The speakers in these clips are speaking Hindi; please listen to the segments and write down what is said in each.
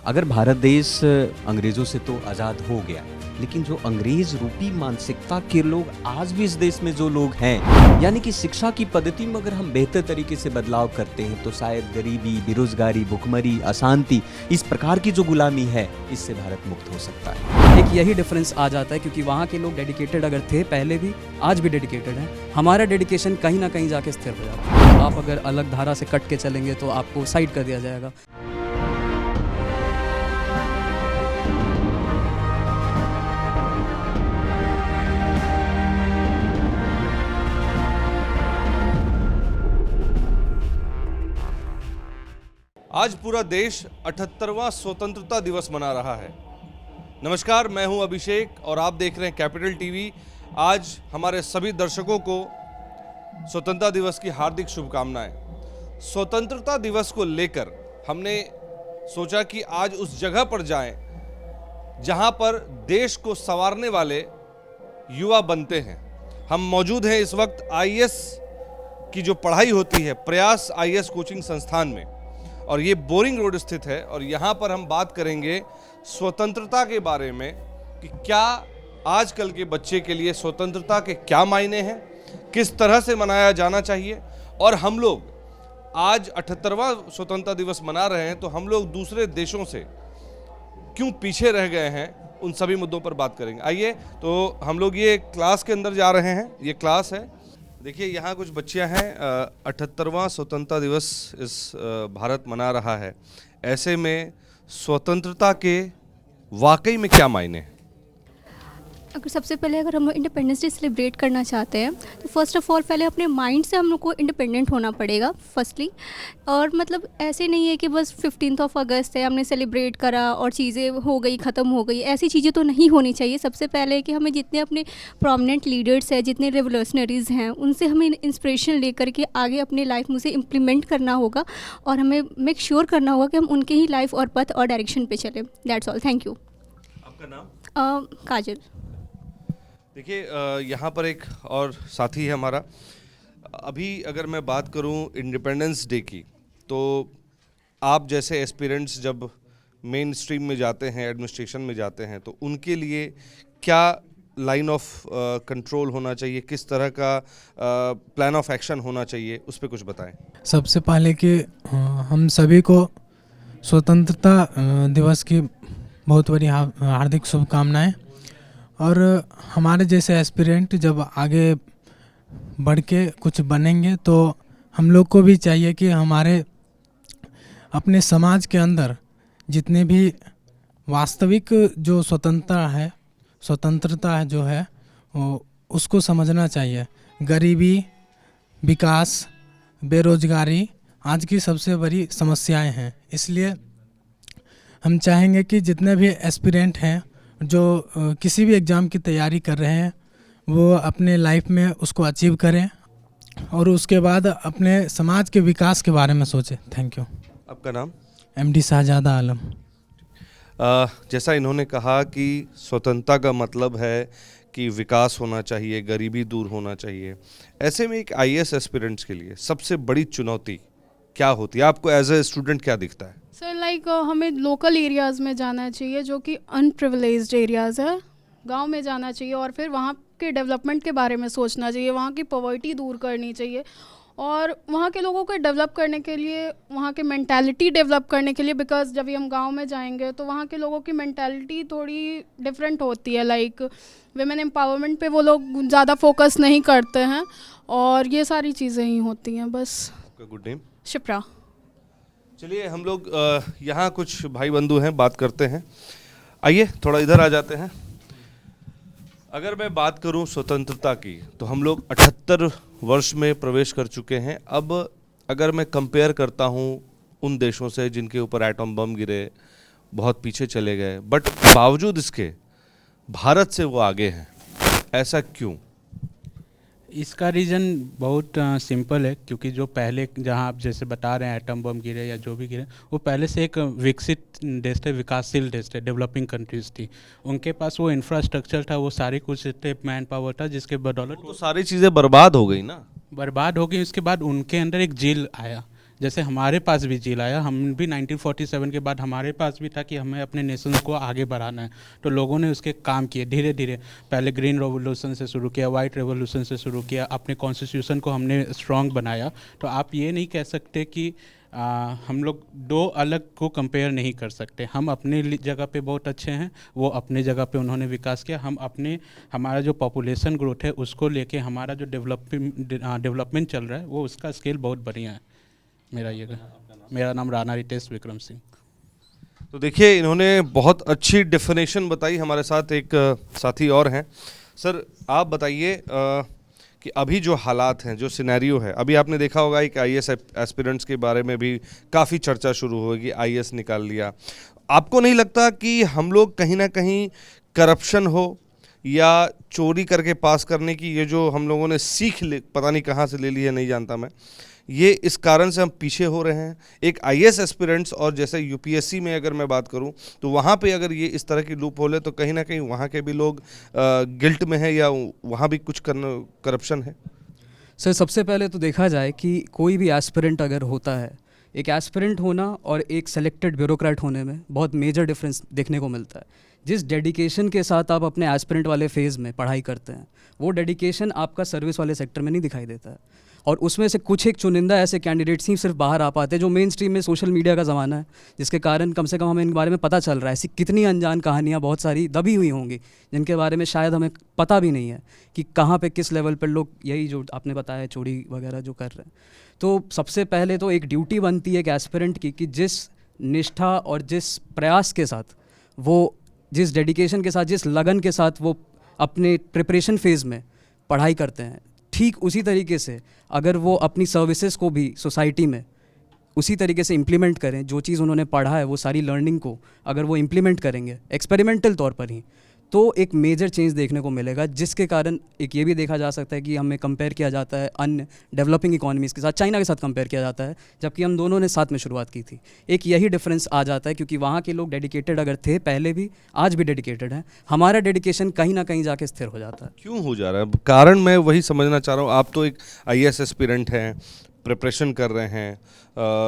अगर भारत देश अंग्रेज़ों से तो आज़ाद हो गया, लेकिन जो अंग्रेज़ रूपी मानसिकता के लोग आज भी इस देश में जो लोग हैं, यानी कि शिक्षा की पद्धति में अगर हम बेहतर तरीके से बदलाव करते हैं तो शायद गरीबी, बेरोजगारी, भुखमरी, अशांति, इस प्रकार की जो गुलामी है, इससे भारत मुक्त हो सकता है। एक यही डिफरेंस आ जाता है क्योंकि वहाँ के लोग डेडिकेटेड अगर थे पहले भी, आज भी डेडिकेटेड हैं। हमारा डेडिकेशन कहीं ना कहीं जाके स्थिर हो जाता है। आप अगर अलग धारा से कट के चलेंगे तो आपको साइड कर दिया जाएगा। आज पूरा देश 78वां स्वतंत्रता दिवस मना रहा है। नमस्कार, मैं हूं अभिषेक और आप देख रहे हैं कैपिटल टीवी। आज हमारे सभी दर्शकों को स्वतंत्रता दिवस की हार्दिक शुभकामनाएं। स्वतंत्रता दिवस को लेकर हमने सोचा कि आज उस जगह पर जाएं जहां पर देश को संवारने वाले युवा बनते हैं। हम मौजूद हैं इस वक्त आईएएस की जो पढ़ाई होती है, प्रयास आईएएस कोचिंग संस्थान में, और ये बोरिंग रोड स्थित है। और यहाँ पर हम बात करेंगे स्वतंत्रता के बारे में कि क्या आजकल के बच्चे के लिए स्वतंत्रता के क्या मायने हैं, किस तरह से मनाया जाना चाहिए। और हम लोग आज 78वां स्वतंत्रता दिवस मना रहे हैं तो हम लोग दूसरे देशों से क्यों पीछे रह गए हैं, उन सभी मुद्दों पर बात करेंगे। आइए, तो हम लोग ये क्लास के अंदर जा रहे हैं। ये क्लास है, देखिए यहाँ कुछ बच्चियाँ हैं। 78वां स्वतंत्रता दिवस इस भारत मना रहा है। ऐसे में स्वतंत्रता के वाकई में क्या मायने हैं? अगर सबसे पहले अगर हम इंडिपेंडेंस डे सेलिब्रेट करना चाहते हैं तो फर्स्ट ऑफ ऑल पहले अपने माइंड से हम लोग को इंडिपेंडेंट होना पड़ेगा फर्स्टली। और मतलब ऐसे नहीं है कि बस 15 अगस्त है, हमने सेलिब्रेट करा और चीज़ें हो गई, ख़त्म हो गई। ऐसी चीज़ें तो नहीं होनी चाहिए। सबसे पहले कि हमें जितने अपने प्रोमिनेंट लीडर्स हैं, जितने रेवोल्यूशनरीज़ हैं, उनसे हमें इंस्पिरेशन लेकर के आगे अपने लाइफ में उसे इम्प्लीमेंट करना होगा और हमें मेक श्योर करना होगा कि हम उनके ही लाइफ और पथ और डायरेक्शन पे चलें। That's all. Thank you. आपका नाम? काजल। देखिए, यहाँ पर एक और साथी है हमारा। अभी अगर मैं बात करूँ इंडिपेंडेंस डे की, तो आप जैसे एस्पिरेंट्स जब मेन स्ट्रीम में जाते हैं, एडमिनिस्ट्रेशन में जाते हैं, तो उनके लिए क्या लाइन ऑफ कंट्रोल होना चाहिए, किस तरह का प्लान ऑफ एक्शन होना चाहिए, उस पर कुछ बताएं। सबसे पहले कि हम सभी को स्वतंत्रता दिवस की बहुत बड़ी हार्दिक शुभकामनाएं। और हमारे जैसे एस्पिरेंट जब आगे बढ़ के कुछ बनेंगे तो हम लोग को भी चाहिए कि हमारे अपने समाज के अंदर जितने भी वास्तविक जो स्वतंत्रता है जो है उसको समझना चाहिए। गरीबी, विकास, बेरोजगारी आज की सबसे बड़ी समस्याएं हैं। इसलिए हम चाहेंगे कि जितने भी एस्पिरेंट हैं जो किसी भी एग्ज़ाम की तैयारी कर रहे हैं वो अपने लाइफ में उसको अचीव करें और उसके बाद अपने समाज के विकास के बारे में सोचें। Thank you. आपका नाम? एमडी शाहजादा आलम। जैसा इन्होंने कहा कि स्वतंत्रता का मतलब है कि विकास होना चाहिए, गरीबी दूर होना चाहिए। ऐसे में एक आईएएस एस्पिरेंट्स के लिए सबसे बड़ी चुनौती क्या होती है? आपको एज ए स्टूडेंट क्या दिखता है? सर हमें लोकल एरियाज़ में जाना चाहिए जो कि अनप्रिविलेज्ड एरियाज़ है। गांव में जाना चाहिए और फिर वहाँ के डेवलपमेंट के बारे में सोचना चाहिए। वहाँ की पॉवर्टी दूर करनी चाहिए और वहाँ के लोगों को डेवलप करने के लिए, वहाँ के मेंटालिटी डेवलप करने के लिए, बिकॉज जब भी हम गांव में जाएंगे तो वहाँ के लोगों की मेंटालिटी थोड़ी डिफरेंट होती है। लाइक विमेन एम्पावरमेंट पे वो लोग ज़्यादा फोकस नहीं करते हैं और ये सारी चीज़ें ही होती हैं बस। आपका गुड नेम? शिप्रा। चलिए, हम लोग यहाँ कुछ भाई बंधु हैं, बात करते हैं। आइए थोड़ा इधर आ जाते हैं। अगर मैं बात करूँ स्वतंत्रता की, तो हम लोग 78 वर्ष में प्रवेश कर चुके हैं। अब अगर मैं कंपेयर करता हूँ उन देशों से जिनके ऊपर एटम बम गिरे, बहुत पीछे चले गए, बट बावजूद इसके भारत से वो आगे हैं। ऐसा क्यों? इसका रीज़न बहुत सिंपल है, क्योंकि जो पहले, जहां आप जैसे बता रहे हैं एटम बम गिरे या जो भी गिरे, वो पहले से एक विकसित देश थे, विकासशील देश थे, डेवलपिंग कंट्रीज थी। उनके पास वो इंफ्रास्ट्रक्चर था, वो सारी कुछ थे, मैन पावर था, जिसके बदौलत तो सारी चीज़ें बर्बाद हो गई ना। बर्बाद हो गई। उसके बाद उनके अंदर एक जेल आया जैसे हमारे पास भी झील आया, हम भी 1947 के बाद हमारे पास भी था कि हमें अपने नेशन को आगे बढ़ाना है, तो लोगों ने उसके काम किए धीरे धीरे। पहले ग्रीन रेवोल्यूशन से शुरू किया, वाइट रेवोल्यूशन से शुरू किया, अपने कॉन्स्टिट्यूशन को हमने स्ट्रॉन्ग बनाया। तो आप ये नहीं कह सकते कि हम लोग दो अलग को कंपेयर नहीं कर सकते। हम अपने जगह पे बहुत अच्छे हैं, वो अपने जगह पे उन्होंने विकास किया। हम अपने हमारा जो पॉपुलेशन ग्रोथ है उसको लेके हमारा जो डेवलपमेंट चल रहा है वो उसका स्केल बहुत बढ़िया है। मेरा नाम राणा रितेश विक्रम सिंह। तो देखिए, इन्होंने बहुत अच्छी डेफिनेशन बताई। हमारे साथ एक साथी और हैं। सर, आप बताइए कि अभी जो हालात हैं, जो सिनेरियो है, अभी आपने देखा होगा एक आईएएस एस्पिरेंट्स के बारे में भी काफ़ी चर्चा शुरू होगी, आईएएस निकाल लिया। आपको नहीं लगता कि हम लोग कहीं ना कहीं करप्शन हो या चोरी करके पास करने की ये जो हम लोगों ने पता नहीं कहाँ से ले ली है, नहीं जानता मैं, ये इस कारण से हम पीछे हो रहे हैं? एक आईएएस एस्पिरेंट्स और जैसे यूपीएससी में अगर मैं बात करूं तो वहाँ पे अगर ये इस तरह की लूप होले तो कहीं ना कहीं वहाँ के भी लोग गिल्ट में है या वहाँ भी कुछ करप्शन है? सर, सबसे पहले तो देखा जाए कि कोई भी एस्पिरेंट अगर होता है, एक एस्पिरेंट होना और एक सेलेक्टेड ब्यूरोक्रेट होने में बहुत मेजर डिफरेंस देखने को मिलता है। जिस डेडिकेशन के साथ आप अपने एस्पिरेंट वाले फेज़ में पढ़ाई करते हैं, वो डेडिकेशन आपका सर्विस वाले सेक्टर में नहीं दिखाई देता है। और उसमें से कुछ एक चुनिंदा ऐसे कैंडिडेट्स ही सिर्फ बाहर आ पाते हैं, जो मेन स्ट्रीम में सोशल मीडिया का ज़माना है, जिसके कारण कम से कम हमें इनके बारे में पता चल रहा है। ऐसी कितनी अनजान कहानियाँ बहुत सारी दबी हुई होंगी जिनके बारे में शायद हमें पता भी नहीं है कि कहाँ पे किस लेवल पर लोग यही जो आपने बताया चोरी वगैरह जो कर रहे हैं। तो सबसे पहले तो एक ड्यूटी बनती है एक एस्पिरेंट की कि जिस निष्ठा और जिस प्रयास के साथ वो, जिस डेडिकेशन के साथ, जिस लगन के साथ वो अपने प्रिपरेशन फेज़ में पढ़ाई करते हैं, ठीक उसी तरीके से अगर वो अपनी सर्विसेज को भी सोसाइटी में उसी तरीके से इम्प्लीमेंट करें, जो चीज़ उन्होंने पढ़ा है वो सारी लर्निंग को अगर वो इम्प्लीमेंट करेंगे एक्सपेरिमेंटल तौर पर ही, तो एक मेजर चेंज देखने को मिलेगा। जिसके कारण एक ये भी देखा जा सकता है कि हमें कंपेयर किया जाता है अन्य डेवलपिंग इकोनॉमीज़ के साथ, चाइना के साथ कंपेयर किया जाता है, जबकि हम दोनों ने साथ में शुरुआत की थी। एक यही डिफरेंस आ जाता है, क्योंकि वहाँ के लोग डेडिकेटेड अगर थे पहले भी, आज भी डेडिकेटेड हैं। हमारा डेडिकेशन कहीं ना कहीं जाके स्थिर हो जाता है। क्यों हो जा रहा है? कारण मैं वही समझना चाह रहा हूँ। आप तो एक आईएएस एस्पिरेंट हैं, प्रिपरेशन कर रहे हैं,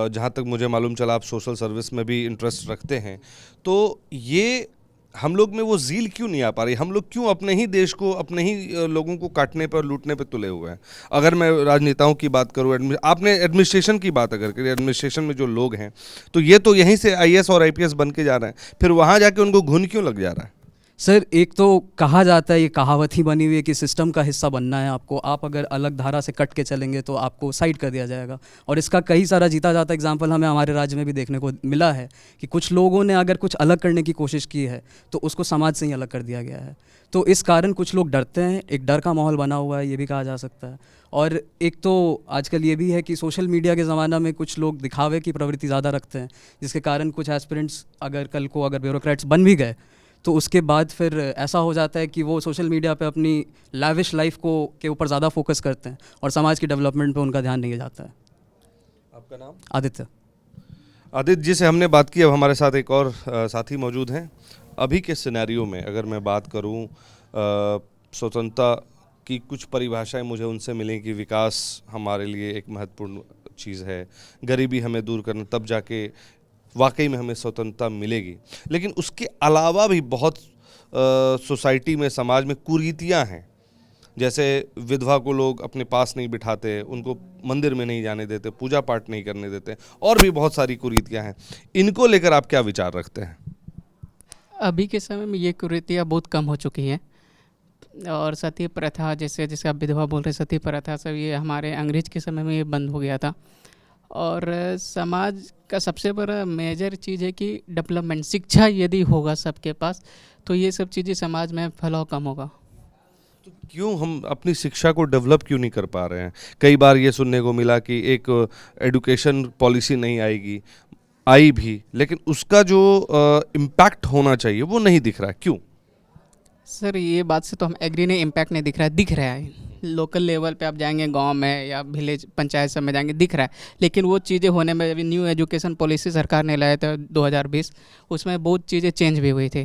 जहाँ तक मुझे मालूम चला आप सोशल सर्विस में भी इंटरेस्ट रखते हैं, तो ये हम लोग में वो ज़ील क्यों नहीं आ पा रही? हम लोग क्यों अपने ही देश को, अपने ही लोगों को काटने पर, लूटने पर तुले हुए हैं? अगर मैं राजनेताओं की बात करूँ, आपने एडमिनिस्ट्रेशन की बात अगर करी, एडमिनिस्ट्रेशन में जो लोग हैं तो ये तो यहीं से आईएएस और आईपीएस बन के जा रहे हैं, फिर वहाँ जाके उनको घुन क्यों लग जा रहा है? सर, एक तो कहा जाता है, ये कहावत ही बनी हुई है कि सिस्टम का हिस्सा बनना है आपको। आप अगर अलग धारा से कट के चलेंगे तो आपको साइड कर दिया जाएगा। और इसका कई सारा जीता जाता एग्जाम्पल हमें हमारे राज्य में भी देखने को मिला है कि कुछ लोगों ने अगर कुछ अलग करने की कोशिश की है तो उसको समाज से ही अलग कर दिया गया है। तो इस कारण कुछ लोग डरते हैं, एक डर का माहौल बना हुआ है, ये भी कहा जा सकता है। और एक तो आजकल ये भी है कि सोशल मीडिया के ज़माना में कुछ लोग दिखावे की प्रवृत्ति ज़्यादा रखते हैं, जिसके कारण कुछ एस्पिरेंट्स अगर कल को अगर ब्यूरोक्रेट्स बन भी गए तो उसके बाद फिर ऐसा हो जाता है कि वो सोशल मीडिया पे अपनी लैविश लाइफ को के ऊपर ज़्यादा फोकस करते हैं और समाज की डेवलपमेंट पे उनका ध्यान नहीं जाता है। आपका नाम? आदित्य। आदित्य जी से हमने बात की। अब हमारे साथ एक और साथी मौजूद हैं। अभी के सिनेरियो में अगर मैं बात करूं, स्वतंत्रता की कुछ परिभाषाएं मुझे उनसे मिली कि विकास हमारे लिए एक महत्वपूर्ण चीज़ है, गरीबी हमें दूर करना, तब जाके वाकई में हमें स्वतंत्रता मिलेगी। लेकिन उसके अलावा भी बहुत सोसाइटी में, समाज में कुरीतियाँ हैं। जैसे विधवा को लोग अपने पास नहीं बिठाते, उनको मंदिर में नहीं जाने देते, पूजा पाठ नहीं करने देते, और भी बहुत सारी कुरीतियाँ हैं। इनको लेकर आप क्या विचार रखते हैं? अभी के समय में ये कुरीतियाँ बहुत कम हो चुकी हैं, और सती प्रथा, जैसे आप विधवा बोल रहे, सती प्रथा सब ये हमारे अंग्रेज के समय में ये बंद हो गया था। और समाज का सबसे बड़ा मेजर चीज़ है कि डेवलपमेंट, शिक्षा यदि होगा सबके पास तो ये सब चीज़ें समाज में फैलाव कम होगा। तो क्यों हम अपनी शिक्षा को डेवलप क्यों नहीं कर पा रहे हैं? कई बार ये सुनने को मिला कि एक एजुकेशन पॉलिसी नहीं आएगी, आई भी, लेकिन उसका जो इम्पैक्ट होना चाहिए वो नहीं दिख रहा। क्यों? सर, ये बात से तो हम एग्री नहीं, इम्पैक्ट नहीं दिख रहा है। दिख रहा है लोकल लेवल पे, आप जाएंगे गांव में या विलेज पंचायत सब में जाएंगे, दिख रहा है। लेकिन वो चीज़ें होने में, अभी न्यू एजुकेशन पॉलिसी सरकार ने लाया था 2020, उसमें बहुत चीज़ें चेंज भी हुई थी।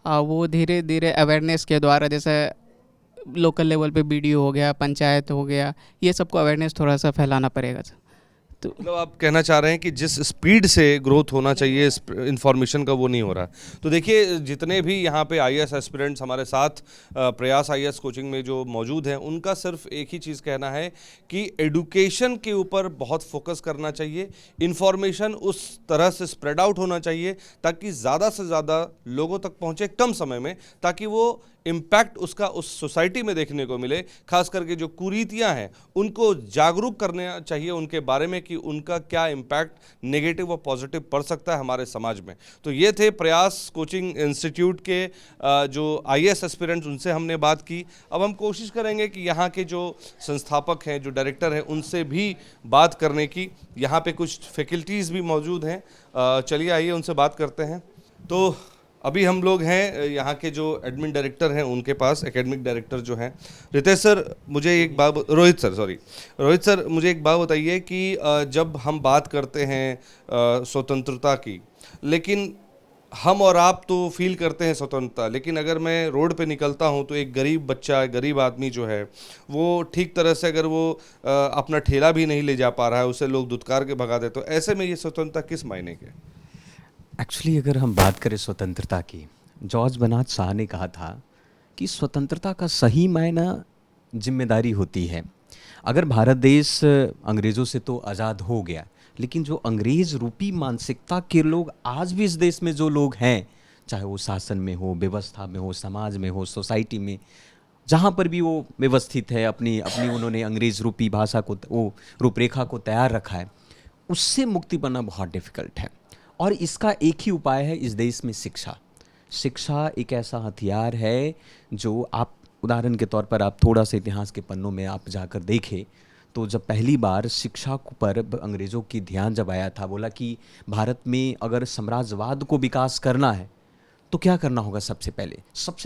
वो धीरे धीरे अवेयरनेस के द्वारा, जैसे लोकल लेवल पे बीडीओ हो गया, पंचायत हो गया, ये सबको अवेयरनेस थोड़ा सा फैलाना पड़ेगा। तो मतलब आप कहना चाह रहे हैं कि जिस स्पीड से ग्रोथ होना चाहिए इंफॉर्मेशन का वो नहीं हो रहा। तो देखिए जितने भी यहाँ पे आईएएस एस्पिरेंट्स हमारे साथ प्रयास आईएएस कोचिंग में जो मौजूद हैं, उनका सिर्फ एक ही चीज़ कहना है कि एडुकेशन के ऊपर बहुत फोकस करना चाहिए, इन्फॉर्मेशन उस तरह से स्प्रेड आउट होना चाहिए ताकि ज़्यादा से ज़्यादा लोगों तक पहुँचे कम समय में, ताकि वो इम्पैक्ट उसका उस सोसाइटी में देखने को मिले। खास करके जो कुरीतियां हैं उनको जागरूक करना चाहिए उनके बारे में कि उनका क्या इम्पैक्ट नेगेटिव और पॉजिटिव पड़ सकता है हमारे समाज में। तो ये थे प्रयास कोचिंग इंस्टीट्यूट के जो आईएएस एस्पिरेंट्स, उनसे हमने बात की। अब हम कोशिश करेंगे कि यहाँ के जो संस्थापक हैं, जो डायरेक्टर हैं, उनसे भी बात करने की। यहाँ पे कुछ फैकल्टीज़ भी मौजूद हैं, चलिए आइए उनसे बात करते हैं। तो अभी हम लोग हैं यहाँ के जो एडमिन डायरेक्टर हैं उनके पास, एकेडमिक डायरेक्टर जो हैं रितेश सर। मुझे एक बात, रोहित सर मुझे एक बात बताइए कि जब हम बात करते हैं स्वतंत्रता की, लेकिन हम और आप तो फील करते हैं स्वतंत्रता, लेकिन अगर मैं रोड पे निकलता हूँ तो एक गरीब बच्चा, गरीब आदमी जो है वो ठीक तरह से अगर वो अपना ठेला भी नहीं ले जा पा रहा है, उसे लोग दुत्कार के भगा दे, तो ऐसे में ये स्वतंत्रता किस मायने के? एक्चुअली अगर हम बात करें स्वतंत्रता की, जॉर्ज बर्नार्ड शॉ ने कहा था कि स्वतंत्रता का सही मायना जिम्मेदारी होती है। अगर भारत देश अंग्रेज़ों से तो आज़ाद हो गया, लेकिन जो अंग्रेज़ रूपी मानसिकता के लोग आज भी इस देश में जो लोग हैं, चाहे वो शासन में हो, व्यवस्था में हो, समाज में हो, सोसाइटी में, जहाँ पर भी वो व्यवस्थित है, अपनी उन्होंने अंग्रेज़ रूपी भाषा को, वो रूपरेखा को तैयार रखा है, उससे मुक्ति पाना बहुत डिफ़िकल्ट है। और इसका एक ही उपाय है इस देश में शिक्षा। शिक्षा एक ऐसा हथियार है जो आप, उदाहरण के तौर पर आप थोड़ा सा इतिहास के पन्नों में आप जाकर देखें तो जब पहली बार शिक्षा पर अंग्रेज़ों की ध्यान जब आया था, बोला कि भारत में अगर साम्राज्यवाद को विकास करना है तो क्या करना होगा? सबसे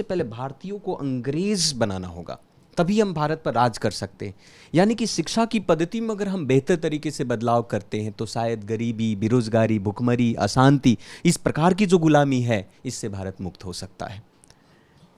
पहले भारतीयों को अंग्रेज़ बनाना होगा, तभी हम भारत पर राज कर सकते हैं। यानी कि शिक्षा की पद्धति में अगर हम बेहतर तरीके से बदलाव करते हैं तो शायद गरीबी, बेरोजगारी, भुखमरी, अशांति, इस प्रकार की जो गुलामी है, इससे भारत मुक्त हो सकता है।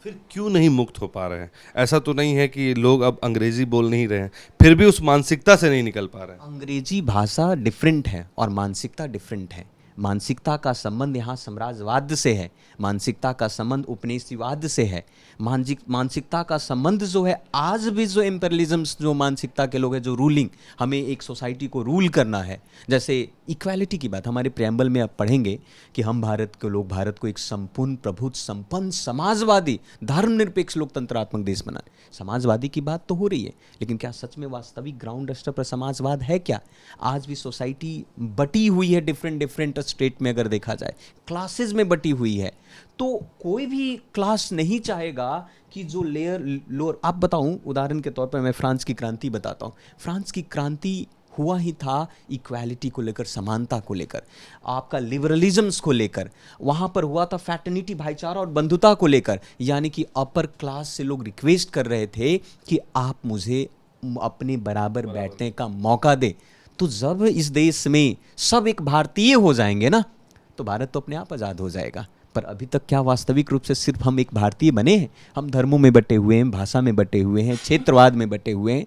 फिर क्यों नहीं मुक्त हो पा रहे हैं? ऐसा तो नहीं है कि लोग अब अंग्रेजी बोल नहीं रहे हैं, फिर भी उस मानसिकता से नहीं निकल पा रहे हैं? अंग्रेजी भाषा डिफरेंट है और मानसिकता डिफरेंट है। मानसिकता का संबंध यहाँ साम्राज्यवाद से है, मानसिकता का संबंध उपनिवेशवाद से है, मानसिकता का संबंध जो है आज भी जो एम्पेरियलिज्म, जो मानसिकता के लोग हैं, जो रूलिंग, हमें एक सोसाइटी को रूल करना है। जैसे इक्वालिटी की बात हमारे प्रेम्बल में आप पढ़ेंगे कि हम भारत के लोग भारत को एक संपूर्ण प्रभुत्व संपन्न समाजवादी धर्मनिरपेक्ष लोकतंत्रात्मक देश बनाए। समाजवादी की बात तो हो रही है, लेकिन क्या सच में वास्तविक ग्राउंड स्तर पर समाजवाद है क्या? आज भी सोसाइटी बटी हुई है डिफरेंट स्टेट में, अगर देखा जाए क्लासेस में बटी हुई है। तो कोई भी क्लास नहीं चाहेगा कि जो लोअर, आप बताऊं उदाहरण के तौर पर मैं फ्रांस की क्रांति बताता हूं। फ्रांस की क्रांति हुआ ही था इक्वालिटी को लेकर, समानता को लेकर, आपका लिबरलिज्म्स को लेकर, वहाँ पर हुआ था फैटर्निटी, भाईचारा और बंधुता को लेकर। यानी कि अपर क्लास से लोग रिक्वेस्ट कर रहे थे कि आप मुझे अपने बराबर बैठने का मौका दे। तो जब इस देश में सब एक भारतीय हो जाएंगे ना, तो भारत तो अपने आप आज़ाद हो जाएगा। पर अभी तक क्या वास्तविक रूप से सिर्फ हम एक भारतीय बने हैं? हम धर्मों में बटे हुए हैं, भाषा में बटे हुए हैं, क्षेत्रवाद में बटे हुए हैं,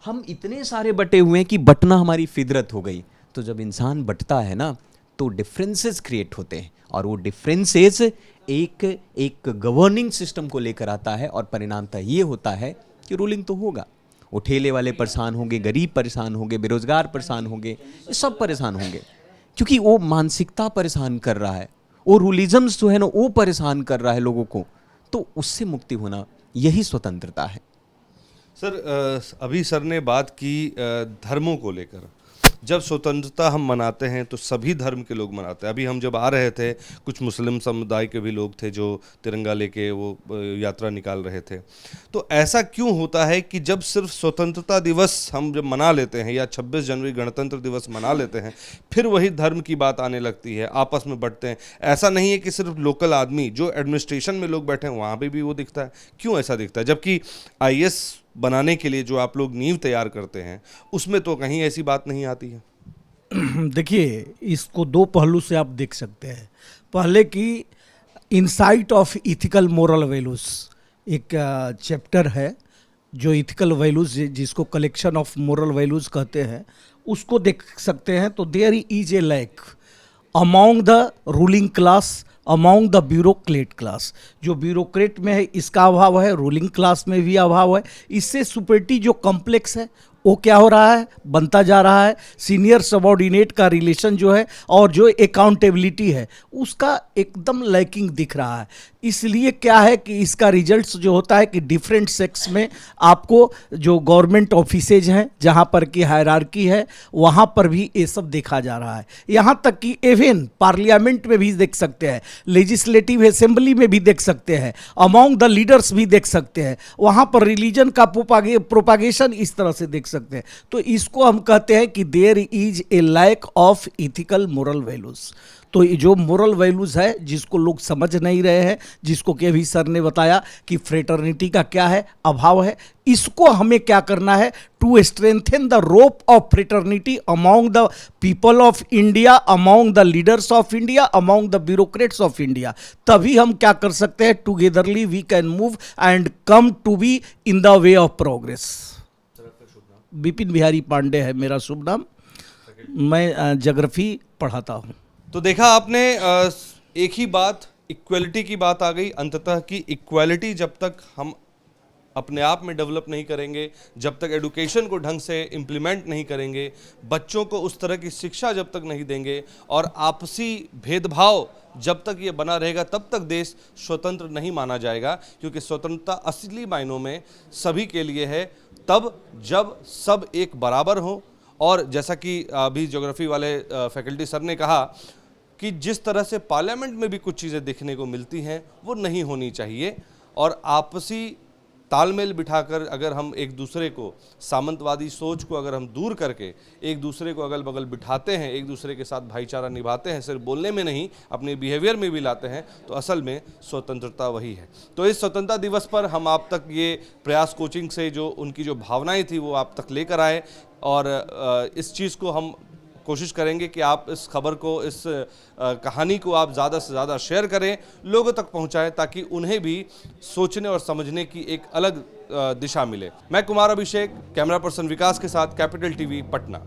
हम इतने सारे बटे हुए हैं कि बटना हमारी फितरत हो गई। तो जब इंसान बटता है ना, तो डिफरेंसेस क्रिएट होते हैं, और वो डिफरेंसेस एक गवर्निंग सिस्टम को लेकर आता है, और परिणामतः ये होता है कि रूलिंग तो होगा। वो ठेले वाले परेशान होंगे, गरीब परेशान होंगे, बेरोजगार परेशान होंगे, ये सब परेशान होंगे, क्योंकि वो मानसिकता परेशान कर रहा है, वो रूलिज्म्स जो है ना वो परेशान कर रहा है लोगों को। तो उससे मुक्ति होना, यही स्वतंत्रता है। सर, अभी सर ने बात की धर्मों को लेकर। जब स्वतंत्रता हम मनाते हैं तो सभी धर्म के लोग मनाते हैं। अभी हम जब आ रहे थे, कुछ मुस्लिम समुदाय के भी लोग थे जो तिरंगा लेके वो यात्रा निकाल रहे थे। तो ऐसा क्यों होता है कि जब सिर्फ स्वतंत्रता दिवस हम जब मना लेते हैं या 26 जनवरी गणतंत्र दिवस मना लेते हैं, फिर वही धर्म की बात आने लगती है, आपस में बढ़ते हैं? ऐसा नहीं है कि सिर्फ लोकल आदमी, जो एडमिनिस्ट्रेशन में लोग बैठे हैं वहाँ पे भी वो दिखता है। क्यों ऐसा दिखता है? जबकि आईएएस बनाने के लिए जो आप लोग नींव तैयार करते हैं उसमें तो कहीं ऐसी बात नहीं आती है। देखिए, इसको दो पहलू से आप देख सकते हैं। पहले कि insight of ethical moral values एक चैप्टर है, जो इथिकल वैल्यूज़ जिसको कलेक्शन ऑफ मोरल वैल्यूज़ कहते हैं, उसको देख सकते हैं तो there is a lack among the ruling class, among the bureaucrat class. जो ब्यूरोक्रेट में है इसका अभाव है, रूलिंग क्लास में भी अभाव है। इससे सुपरिटी जो कॉम्प्लेक्स है वो क्या हो रहा है, बनता जा रहा है। सीनियर सबॉर्डिनेट का रिलेशन जो है और जो अकाउंटेबिलिटी है उसका एकदम लैकिंग दिख रहा है। इसलिए क्या है कि इसका रिजल्ट्स जो होता है कि डिफरेंट सेक्स में आपको जो गवर्नमेंट ऑफिसेज हैं जहाँ पर की हायरार्की है वहाँ पर भी ये सब देखा जा रहा है। यहाँ तक कि इवन पार्लियामेंट में भी देख सकते हैं, लेजिस्लेटिव असेंबली में भी देख सकते हैं, अमॉन्ग द लीडर्स भी देख सकते हैं। वहाँ पर रिलीजन का प्रोपागेशन इस तरह से देख सकते हैं। तो इसको हम कहते हैं कि there is a lack of ethical moral values. तो ये जो मोरल वैल्यूज है जिसको लोग समझ नहीं रहे हैं, जिसको कि अभी सर ने बताया कि फ्रेटर्निटी का क्या है, अभाव है, इसको हमें क्या करना है, to strengthen the rope of fraternity among the people of India, among the leaders of India, among the bureaucrats of India. तभी हम क्या कर सकते हैं, togetherly we can move and come to be in the way of progress. Bipin Bihari Pandey है मेरा शुभ नाम, मैं ज्योग्राफी पढ़ाता हूँ। तो देखा आपने, एक ही बात, इक्वलिटी की बात आ गई अंततः कि इक्वलिटी जब तक हम अपने आप में डेवलप नहीं करेंगे, जब तक एडुकेशन को ढंग से इम्प्लीमेंट नहीं करेंगे, बच्चों को उस तरह की शिक्षा जब तक नहीं देंगे और आपसी भेदभाव जब तक ये बना रहेगा तब तक देश स्वतंत्र नहीं माना जाएगा। क्योंकि स्वतंत्रता असली मायनों में सभी के लिए है, तब जब सब एक बराबर हो। और जैसा कि अभी ज्योग्राफी वाले फैकल्टी सर ने कहा कि जिस तरह से पार्लियामेंट में भी कुछ चीज़ें देखने को मिलती हैं वो नहीं होनी चाहिए। और आपसी तालमेल बिठाकर अगर हम एक दूसरे को, सामंतवादी सोच को अगर हम दूर करके एक दूसरे को अगल बगल बिठाते हैं, एक दूसरे के साथ भाईचारा निभाते हैं, सिर्फ बोलने में नहीं अपने बिहेवियर में भी लाते हैं, तो असल में स्वतंत्रता वही है। तो इस स्वतंत्रता दिवस पर हम आप तक ये प्रयास कोचिंग से जो उनकी जो भावनाएं थी वो आप तक लेकर आए। और इस चीज़ को हम कोशिश करेंगे कि आप इस खबर को, इस कहानी को आप ज़्यादा से ज़्यादा शेयर करें, लोगों तक पहुंचाएं, ताकि उन्हें भी सोचने और समझने की एक अलग दिशा मिले। मैं कुमार अभिषेक, कैमरा पर्सन विकास के साथ, कैपिटल टीवी, पटना।